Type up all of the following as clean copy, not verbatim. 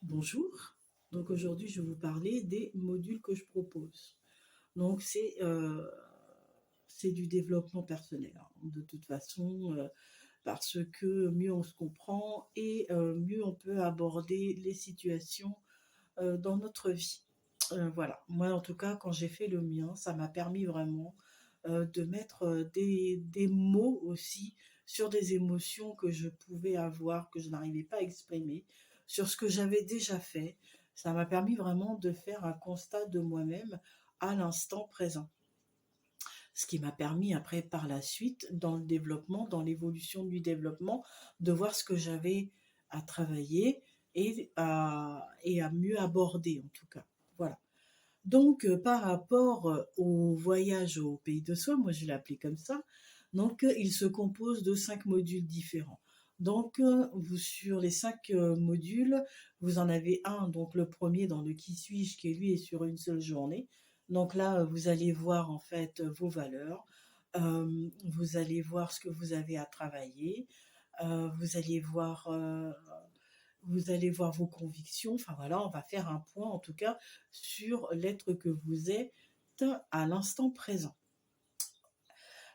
Bonjour. Donc aujourd'hui, je vais vous parler des modules que je propose. Donc c'est du développement personnel, hein, de toute façon, parce que mieux on se comprend et mieux on peut aborder les situations dans notre vie. Voilà. Moi, en tout cas, quand j'ai fait le mien, ça m'a permis vraiment de mettre des mots aussi sur des émotions que je pouvais avoir, que je n'arrivais pas à exprimer, sur ce que j'avais déjà fait. Ça m'a permis vraiment de faire un constat de moi-même à l'instant présent. Ce qui m'a permis après, par la suite, dans le développement, dans l'évolution du développement, de voir ce que j'avais à travailler et à mieux aborder en tout cas. Voilà. Donc, par rapport au voyage au pays de soi, moi je l'ai appelé comme ça, donc il se compose de 5 modules différents. Donc, sur les 5 modules, vous en avez un, donc le premier dans le qui suis-je, qui lui est sur une seule journée. Donc là, vous allez voir en fait vos valeurs, vous allez voir ce que vous avez à travailler, euh, vous allez voir euh, vous allez voir vos convictions. Enfin voilà, on va faire un point en tout cas sur l'être que vous êtes à l'instant présent.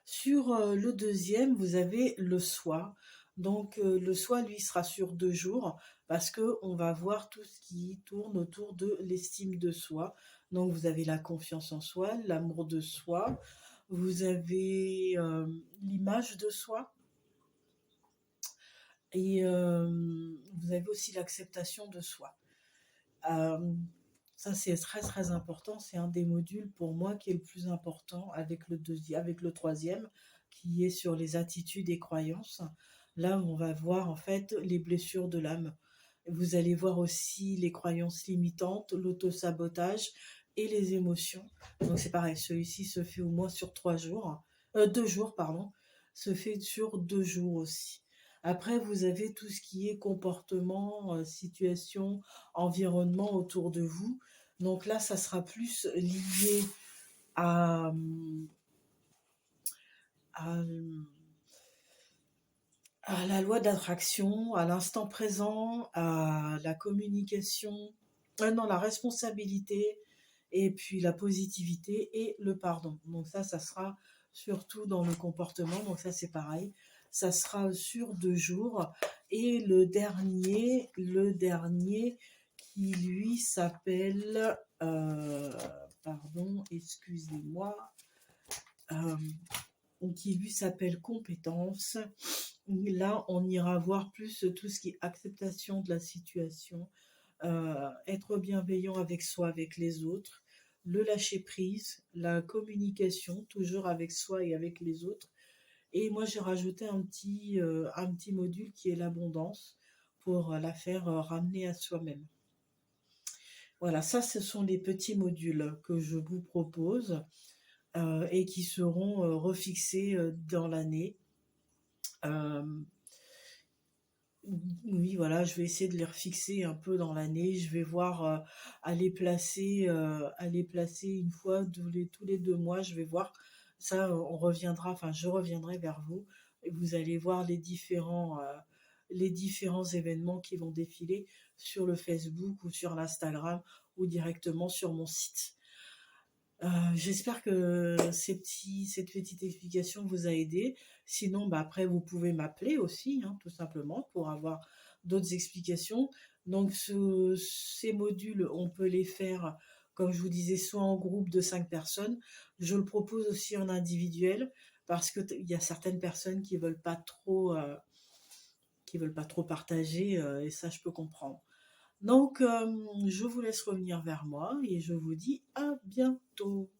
Sur le deuxième, vous avez le soi. Donc le soi, lui, sera sur 2 jours parce que on va voir tout ce qui tourne autour de l'estime de soi. Donc vous avez la confiance en soi, l'amour de soi, vous avez l'image de soi et vous avez aussi l'acceptation de soi. Euh, Ça, c'est très très important. C'est un des modules pour moi qui est le plus important avec le deuxième, avec le troisième, qui est sur les attitudes et croyances. Là, on va voir en fait les blessures de l'âme. Vous allez voir aussi les croyances limitantes, l'autosabotage et les émotions. Donc c'est pareil, celui-ci se fait au moins sur 3 jours, 2 jours, pardon, se fait sur 2 jours aussi. Après, vous avez tout ce qui est comportement, situation, environnement autour de vous. Donc là, ça sera plus lié à, à, à la loi d'attraction, à l'instant présent, à la communication, non, la responsabilité, et puis la positivité et le pardon. Donc ça sera surtout dans le comportement. Donc ça, c'est pareil. Ça sera sur 2 jours. Et le dernier qui lui s'appelle, pardon, excusez-moi, euh, qui lui s'appelle compétence. Là, on ira voir plus tout ce qui est acceptation de la situation, être bienveillant avec soi, avec les autres, le lâcher prise, la communication, toujours avec soi et avec les autres. Et moi, j'ai rajouté un petit module qui est l'abondance pour la faire ramener à soi-même. Voilà, ça, ce sont les petits modules que je vous propose et qui seront refixés dans l'année. Euh, oui, voilà, je vais essayer de les refixer un peu dans l'année. Je vais voir à les placer une fois tous les 2 mois. Je vais voir ça. On reviendra, enfin, je reviendrai vers vous et vous allez voir les différents événements qui vont défiler sur le Facebook ou sur l'Instagram ou directement sur mon site. J'espère que cette petite explication vous a aidé. Sinon, bah, après, vous pouvez m'appeler aussi, hein, tout simplement, pour avoir d'autres explications. Donc, ces modules, on peut les faire, comme je vous disais, soit en groupe de 5 personnes. Je le propose aussi en individuel parce qu'il y a certaines personnes qui veulent pas trop partager, et ça, je peux comprendre. Donc, je vous laisse revenir vers moi et je vous dis à bientôt.